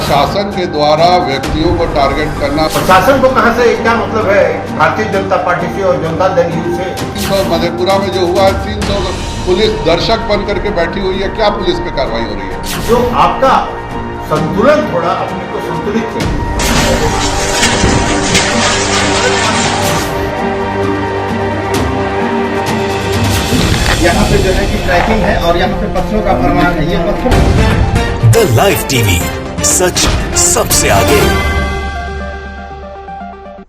प्रशासन के द्वारा व्यक्तियों को टारगेट करना। प्रशासन को कहां से क्या मतलब है भारतीय जनता पार्टी से और जनता दल यू से? 300 मधेपुरा में जो हुआ है, 300 पुलिस दर्शक बन करके बैठी हुई है। क्या पुलिस पे कार्रवाई हो रही है? जो आपका संतुलन थोड़ा अपने को संतुलित है। यहाँ पे जो है कि ट्रैकिंग है और यहाँ पे पत्थरों का प्रमाण है। ये पत्थर द लाइव टीवी, सच सबसे आगे।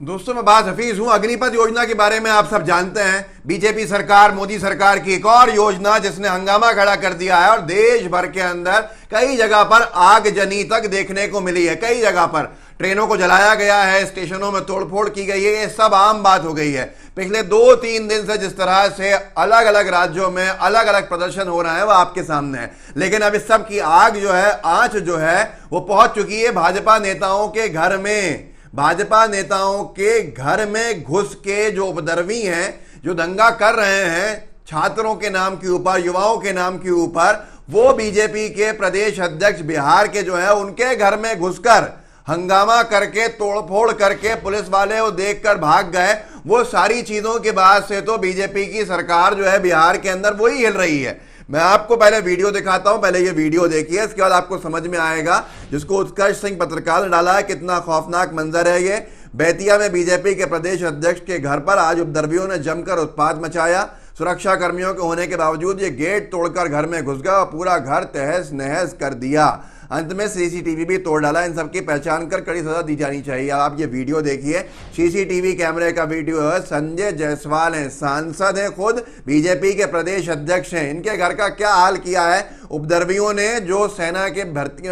दोस्तों, मैं बात हफीज हूं। अग्निपथ योजना के बारे में आप सब जानते हैं। बीजेपी सरकार, मोदी सरकार की एक और योजना जिसने हंगामा खड़ा कर दिया है और देश भर के अंदर कई जगह पर आगजनी तक देखने को मिली है। कई जगह पर ट्रेनों को जलाया गया है, स्टेशनों में तोड़फोड़ की गई है। ये सब आम बात हो गई है। पिछले 2-3 दिन से जिस तरह से अलग अलग राज्यों में अलग अलग प्रदर्शन हो रहा है वो आपके सामने है। लेकिन अब इस सब की आग जो है, आंच जो है, वो पहुंच चुकी है भाजपा नेताओं के घर में। भाजपा नेताओं के घर में घुस के जो उपद्रवी हैं, जो दंगा कर रहे हैं छात्रों के नाम के ऊपर, युवाओं के नाम के ऊपर, वो बीजेपी के प्रदेश अध्यक्ष बिहार के जो है उनके घर में घुसकर हंगामा करके, तोड़फोड़ करके पुलिस वाले वो देखकर भाग गए। वो सारी चीजों के बाद से तो बीजेपी की सरकार जो है बिहार के अंदर वही हिल रही है। मैं आपको पहले वीडियो दिखाता हूं, पहले ये वीडियो देखिए, इसके बाद आपको समझ में आएगा। जिसको उत्कर्ष सिंह पत्रकार ने डाला है, कितना खौफनाक मंजर है ये। बेतिया में बीजेपी के प्रदेश अध्यक्ष के घर पर आज उपद्रवियों ने जमकर उत्पात मचाया। सुरक्षा कर्मियों के होने के बावजूद ये गेट तोड़कर घर में घुस गया और पूरा घर तहस नहस कर दिया। अंत में सीसीटीवी भी तोड़ डाला। इन सबकी पहचान कर कड़ी सजा दी जानी चाहिए। आप ये वीडियो देखिए, सीसीटीवी कैमरे का वीडियो है। संजय जायसवाल हैं, सांसद हैं, खुद बीजेपी के प्रदेश अध्यक्ष हैं। इनके घर का क्या हाल किया है उपद्रवियों ने, जो सेना के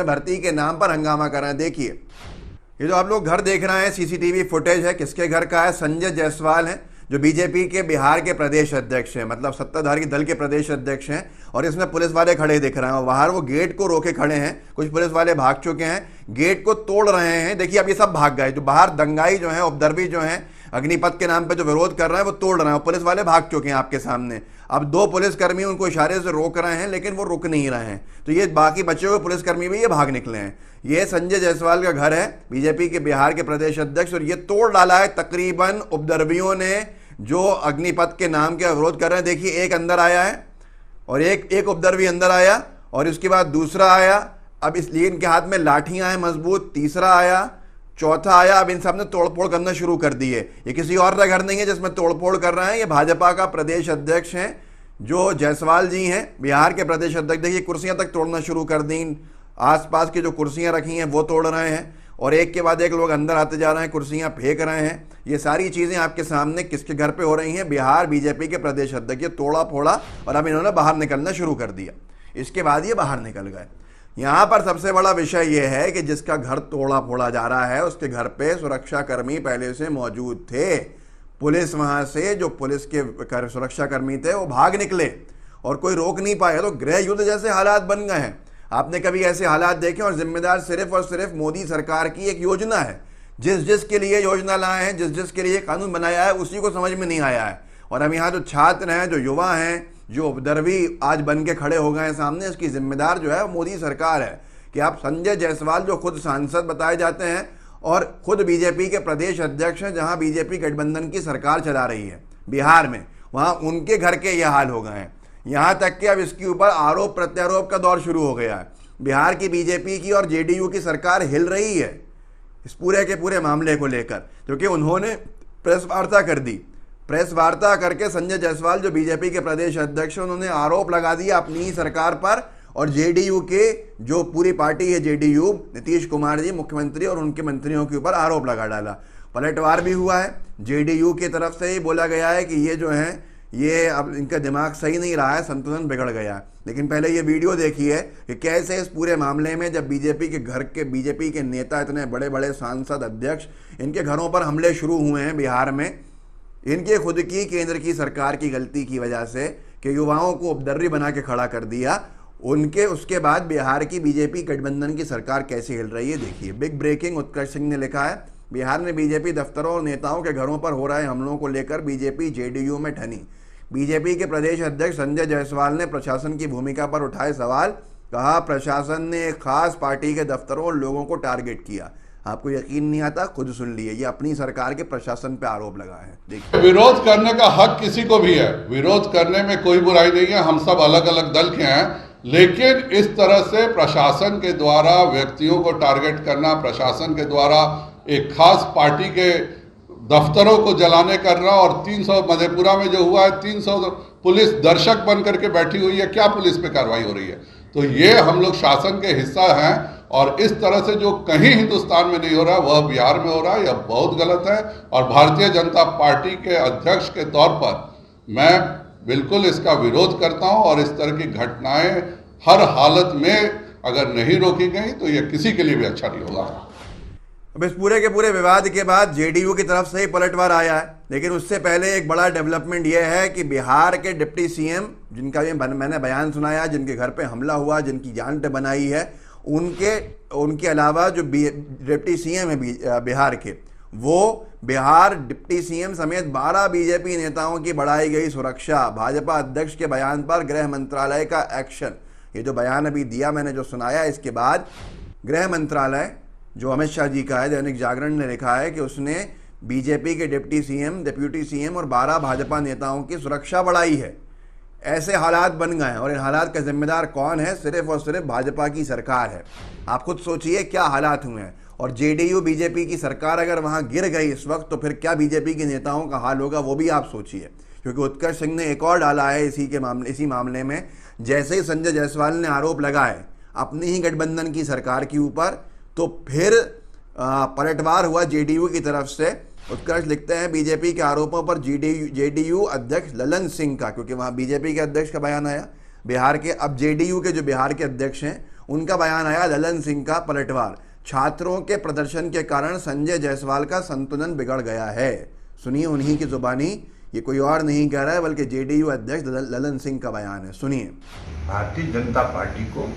भर्ती के नाम पर हंगामा कर रहे हैं। देखिए, ये जो आप लोग घर देख रहे हैं सीसीटीवी फुटेज है। किसके घर का है? संजय जायसवाल हैं, जो बीजेपी के बिहार के प्रदेश अध्यक्ष हैं, मतलब सत्ताधारी दल के प्रदेश अध्यक्ष हैं। और इसमें पुलिस वाले खड़े दिख रहे हैं और बाहर वो गेट को रोके खड़े हैं। कुछ पुलिस वाले भाग चुके हैं, गेट को तोड़ रहे हैं। देखिए, अब ये सब भाग गए। जो बाहर दंगाई जो है, उपद्रवी जो है, अग्निपथ के नाम पे जो विरोध कर रहे हैं वो तोड़ रहे हैं। पुलिस वाले भाग चुके हैं आपके सामने। अब 2 पुलिसकर्मी उनको इशारे से रोक रहे हैं, लेकिन वो रुक नहीं रहे हैं। तो ये बाकी बचे हुए पुलिसकर्मी भी ये भाग निकले हैं। ये संजय जायसवाल का घर है, बीजेपी के बिहार के प्रदेश अध्यक्ष। और ये तोड़ डाला है तकरीबन उपद्रवियों ने, जो अग्निपथ के नाम के विरोध कर रहे हैं। देखिए, एक अंदर आया है और एक उपद्रवी अंदर आया और उसके बाद दूसरा आया। अब इसलिए इनके हाथ में लाठियां हैं मजबूत। तीसरा आया, चौथा आया। अब इन सब ने तोड़फोड़ करना शुरू कर दी है। ये किसी और का घर नहीं है जिसमें तोड़फोड़ कर रहे हैं। ये भाजपा का प्रदेश अध्यक्ष हैं, जो जायसवाल जी हैं, बिहार के प्रदेश अध्यक्ष। देखिए, कुर्सियां तक तोड़ना शुरू कर दी। आसपास की जो कुर्सियां रखी हैं वो तोड़ रहे हैं और एक के बाद एक लोग अंदर आते जा रहे हैं, कुर्सियां फेंक रहे हैं। ये सारी चीजें आपके सामने किसके घर पे हो रही हैं? बिहार बीजेपी के प्रदेश अध्यक्ष। ये तोड़ा फोड़ा और अब इन्होंने बाहर निकलना शुरू कर दिया। इसके बाद ये बाहर निकल गए। यहाँ पर सबसे बड़ा विषय यह है कि जिसका घर तोड़ा फोड़ा जा रहा है उसके घर पे सुरक्षा कर्मी पहले से मौजूद थे। पुलिस वहां से, जो पुलिस के सुरक्षा कर्मी थे, वो भाग निकले और कोई रोक नहीं पाया। तो गृह युद्ध जैसे हालात बन गए हैं। आपने कभी ऐसे हालात देखे? और जिम्मेदार सिर्फ और सिर्फ मोदी सरकार की एक योजना है। जिसके लिए योजना लाए हैं, जिसके लिए कानून बनाया है, उसी को समझ में नहीं आया है। और अब यहाँ जो छात्र हैं, जो युवा हैं, जो उपद्रवी आज बन के खड़े हो गए हैं सामने, इसकी जिम्मेदार जो है मोदी सरकार है। कि आप संजय जायसवाल, जो खुद सांसद बताए जाते हैं और खुद बीजेपी के प्रदेश अध्यक्ष हैं, जहाँ बीजेपी गठबंधन की सरकार चला रही है बिहार में, वहाँ उनके घर के ये हाल हो गए हैं। यहाँ तक कि अब इसके ऊपर आरोप प्रत्यारोप का दौर शुरू हो गया है। बिहार की बीजेपी की और जेडीयू की सरकार हिल रही है इस पूरे के पूरे मामले को लेकर, क्योंकि उन्होंने प्रेस वार्ता कर दी। प्रेस वार्ता करके संजय जायसवाल, जो बीजेपी के प्रदेश अध्यक्ष, उन्होंने आरोप लगा दिया अपनी ही सरकार पर और जेडीयू के, जो पूरी पार्टी है जेडीयू, नीतीश कुमार जी मुख्यमंत्री और उनके मंत्रियों के ऊपर आरोप लगा डाला। पलटवार भी हुआ है। जेडीयू की तरफ से ही बोला गया है कि ये जो है, ये अब इनका दिमाग सही नहीं रहा है, संतुलन बिगड़ गया है। लेकिन पहले ये वीडियो देखिए कि कैसे इस पूरे मामले में, जब बीजेपी के घर के बीजेपी के नेता, इतने बड़े बड़े सांसद, अध्यक्ष, इनके घरों पर हमले शुरू हुए हैं बिहार में, इनके खुद की केंद्र की सरकार की गलती की वजह से, कि युवाओं को उपद्रवी बना के खड़ा कर दिया उनके। उसके बाद बिहार की बीजेपी गठबंधन की सरकार कैसे हिल रही है देखिए। बिग ब्रेकिंग, उत्कर्ष सिंह ने लिखा है, बिहार में बीजेपी दफ्तरों और नेताओं के घरों पर हो रहे हमलों को लेकर बीजेपी जेडीयू में ठनी। बीजेपी के प्रदेश अध्यक्ष संजय जायसवाल ने प्रशासन की भूमिका पर उठाए सवाल। कहा प्रशासन ने एक खास पार्टी के दफ्तरों और लोगों को टारगेट किया। आपको यकीन नहीं आता, खुद सुन लिए, ये अपनी सरकार के प्रशासन पे आरोप लगा है। देखिए, विरोध करने का हक किसी को भी है, विरोध करने में कोई बुराई नहीं है, हम सब अलग अलग दल के हैं, लेकिन इस तरह से प्रशासन के द्वारा व्यक्तियों को टारगेट करना, प्रशासन के द्वारा एक खास पार्टी के दफ्तरों को जलाने करना, और 300 मधेपुरा में जो हुआ है 300 पुलिस दर्शक बन करके बैठी हुई है, क्या पुलिस पे कार्रवाई हो रही है? तो ये हम लोग शासन के हिस्सा हैं, और इस तरह से जो कहीं हिंदुस्तान में नहीं हो रहा वह बिहार में हो रहा है, यह बहुत गलत है। और भारतीय जनता पार्टी के अध्यक्ष के तौर पर मैं बिल्कुल इसका विरोध करता हूं, और इस तरह की घटनाएं हर हालत में अगर नहीं रोकी गई तो यह किसी के लिए भी अच्छा नहीं होगा। अब इस पूरे के पूरे विवाद के बाद जेडीयू की तरफ से ही पलटवार आया है, लेकिन उससे पहले एक बड़ा डेवलपमेंट यह है कि बिहार के डिप्टी सीएम, जिनका भी मैंने बयान सुनाया, जिनके घर पे हमला हुआ, जिनकी जान पे बनाई है, उनके अलावा जो डिप्टी सीएम है बिहार के, वो बिहार डिप्टी सीएम समेत 12 बीजेपी नेताओं की बढ़ाई गई सुरक्षा। भाजपा अध्यक्ष के बयान पर गृह मंत्रालय का एक्शन। ये जो बयान अभी दिया मैंने, जो सुनाया, इसके बाद गृह मंत्रालय जो अमित शाह जी का है, दैनिक जागरण ने लिखा है कि उसने बीजेपी के डिप्टी सीएम, डिप्यूटी सीएम और 12 भाजपा नेताओं की सुरक्षा बढ़ाई है। ऐसे हालात बन गए हैं, और इन हालात का जिम्मेदार कौन है? सिर्फ और सिर्फ भाजपा की सरकार है। आप खुद सोचिए क्या हालात हुए हैं। और जेडीयू बीजेपी की सरकार अगर वहां गिर गई इस वक्त, तो फिर क्या बीजेपी के नेताओं का हाल होगा, वो भी आप सोचिए। क्योंकि उत्कर्ष सिंह ने एक और डाला है इसी मामले में। जैसे ही संजय जायसवाल ने आरोप लगाए अपनी ही गठबंधन की सरकार के ऊपर, तो फिर पलटवार हुआ जेडीयू की तरफ से। उत्कर्ष लिखते हैं बीजेपी के आरोपों पर जेडीयू अध्यक्ष ललन सिंह का, क्योंकि वहां बीजेपी के अध्यक्ष का बयान आया बिहार के, अब जेडीयू के जो बिहार के अध्यक्ष हैं उनका बयान आया, ललन सिंह का पलटवार। छात्रों के प्रदर्शन के कारण संजय जायसवाल का संतुलन बिगड़ गया है। सुनिए उन्हीं की जुबानी, ये कोई और नहीं कह रहा है बल्कि जेडीयू अध्यक्ष ललन सिंह का बयान है, सुनिए। भारतीय जनता पार्टी को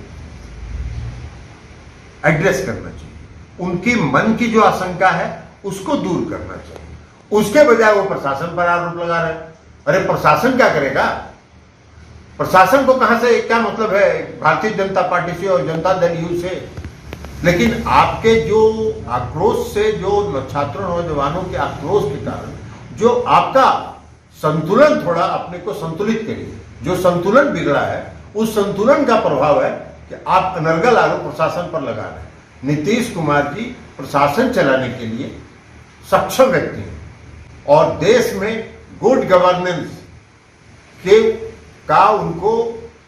एड्रेस करना चाहिए, उनकी मन की जो आशंका है उसको दूर करना चाहिए। उसके बजाय वो प्रशासन पर आरोप लगा रहे हैं। अरे प्रशासन क्या करेगा? प्रशासन को कहां से, क्या मतलब है भारतीय जनता पार्टी से और जनता दल यू से? लेकिन आपके जो आक्रोश से, जो छात्रों नौजवानों के आक्रोश के कारण जो आपका संतुलन, थोड़ा अपने को संतुलित करिए। जो संतुलन बिगड़ा है उस संतुलन का प्रभाव है कि आप अनर्गल आरोप प्रशासन पर लगा रहे हैं। नीतीश कुमार जी प्रशासन चलाने के लिए सक्षम व्यक्ति हैं, और देश में गुड गवर्नेंस का उनको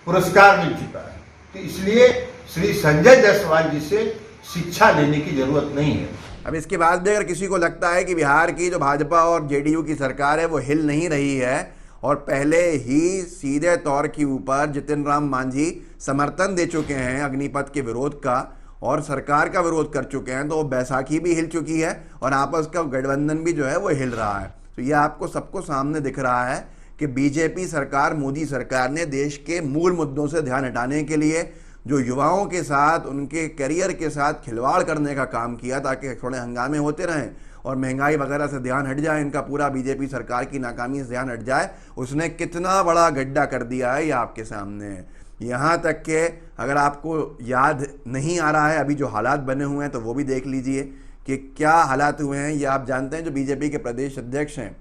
पुरस्कार मिल चुका है। तो इसलिए श्री संजय जायसवाल जी से शिक्षा लेने की जरूरत नहीं है। अब इसके बाद भी अगर किसी को लगता है कि बिहार की जो भाजपा और जेडीयू की सरकार है वो हिल नहीं रही है, और पहले ही सीधे तौर के ऊपर जितिन राम मांझी समर्थन दे चुके हैं अग्निपथ के विरोध का और सरकार का विरोध कर चुके हैं, तो बैसाखी भी हिल चुकी है और आपस का गठबंधन भी जो है वो हिल रहा है। तो ये आपको सबको सामने दिख रहा है कि बीजेपी सरकार, मोदी सरकार ने देश के मूल मुद्दों से ध्यान हटाने के लिए जो युवाओं के साथ, उनके करियर के साथ खिलवाड़ करने का काम किया ताकि थोड़े हंगामे होते रहें और महंगाई वगैरह से ध्यान हट जाए, इनका पूरा बीजेपी सरकार की नाकामी से ध्यान हट जाए, उसने कितना बड़ा गड्ढा कर दिया है ये आपके सामने है। यहाँ तक कि अगर आपको याद नहीं आ रहा है अभी जो हालात बने हुए हैं तो वो भी देख लीजिए कि क्या हालात हुए हैं। ये आप जानते हैं जो बीजेपी के प्रदेश अध्यक्ष हैं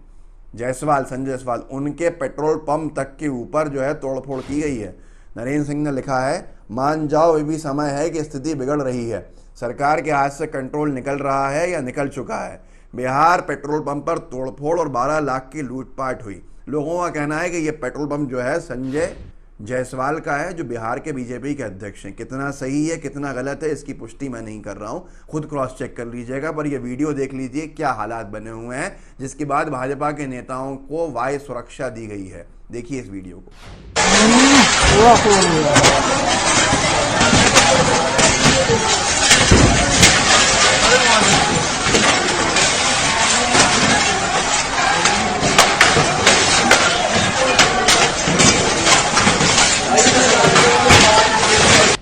जायसवाल, संजय जायसवाल, उनके पेट्रोल पंप तक के ऊपर जो है तोड़फोड़ की गई है। नरेंद्र सिंह ने लिखा है, मान जाओ ये भी समय है कि स्थिति बिगड़ रही है, सरकार के हाथ से कंट्रोल निकल रहा है या निकल चुका है। बिहार पेट्रोल पंप पर तोड़फोड़ और 12 लाख की लूटपाट हुई। लोगों का कहना है कि ये पेट्रोल पंप जो है संजय जायसवाल का है जो बिहार के बीजेपी के अध्यक्ष हैं। कितना सही है कितना गलत है इसकी पुष्टि मैं नहीं कर रहा हूं, खुद क्रॉस चेक कर लीजिएगा, पर ये वीडियो देख लीजिए क्या हालात बने हुए हैं, जिसके बाद भाजपा के नेताओं को वाय सुरक्षा दी गई है। देखिए इस वीडियो को।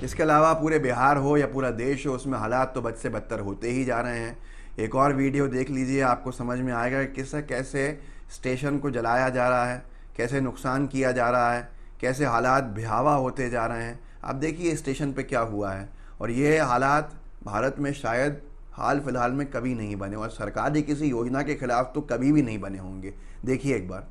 इसके अलावा पूरे बिहार हो या पूरा देश हो, उसमें हालात तो बद से बदतर होते ही जा रहे हैं। एक और वीडियो देख लीजिए, आपको समझ में आएगा कि कैसे स्टेशन को जलाया जा रहा है, कैसे नुकसान किया जा रहा है, कैसे हालात भयावह होते जा रहे हैं। आप देखिए स्टेशन पे क्या हुआ है। और ये हालात भारत में शायद हाल फिलहाल में कभी नहीं बने और सरकारी किसी योजना के खिलाफ तो कभी भी नहीं बने होंगे। देखिए एक बार।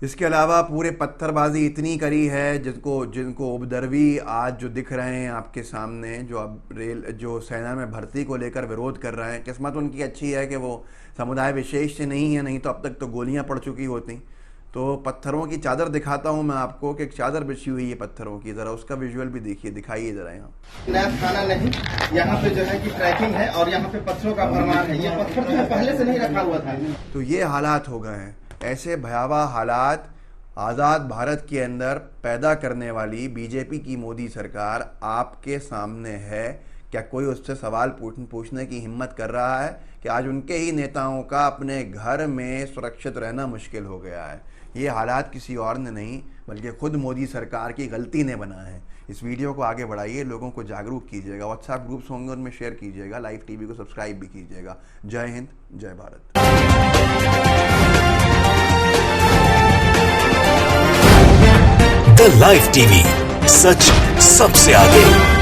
इसके अलावा पूरे पत्थरबाजी इतनी करी है जिनको उपद्रवी आज जो दिख रहे हैं आपके सामने, जो अब जो सेना में भर्ती को लेकर विरोध कर रहे हैं, किस्मत उनकी अच्छी है कि वो समुदाय विशेष से नहीं है, नहीं तो अब तक तो गोलियां पड़ चुकी होती। तो पत्थरों की चादर दिखाता हूं मैं आपको कि एक चादर बिछी हुई है पत्थरों की, जरा उसका विजुअल भी देखिए, दिखाइए जरा। यहाँ नया थाना नहीं, यहाँ पे जो है कि ट्रैकिंग है और यहाँ पे पत्थरों का भरमार है। ये पत्थर जो है पहले से नहीं रखा हुआ था। तो ये हालात हो गए हैं। ऐसे भयावह हालात आज़ाद भारत के अंदर पैदा करने वाली बीजेपी की मोदी सरकार आपके सामने है। क्या कोई उससे सवाल पूछने की हिम्मत कर रहा है कि आज उनके ही नेताओं का अपने घर में सुरक्षित रहना मुश्किल हो गया है? ये हालात किसी और ने नहीं बल्कि खुद मोदी सरकार की गलती ने बना है। इस वीडियो को आगे बढ़ाइए, लोगों को जागरूक कीजिएगा, व्हाट्सएप ग्रुप्स होंगे उनमें शेयर कीजिएगा, लाइव टीवी को सब्सक्राइब भी कीजिएगा। जय हिंद, जय भारत। द लाइव टीवी, सच सबसे आगे।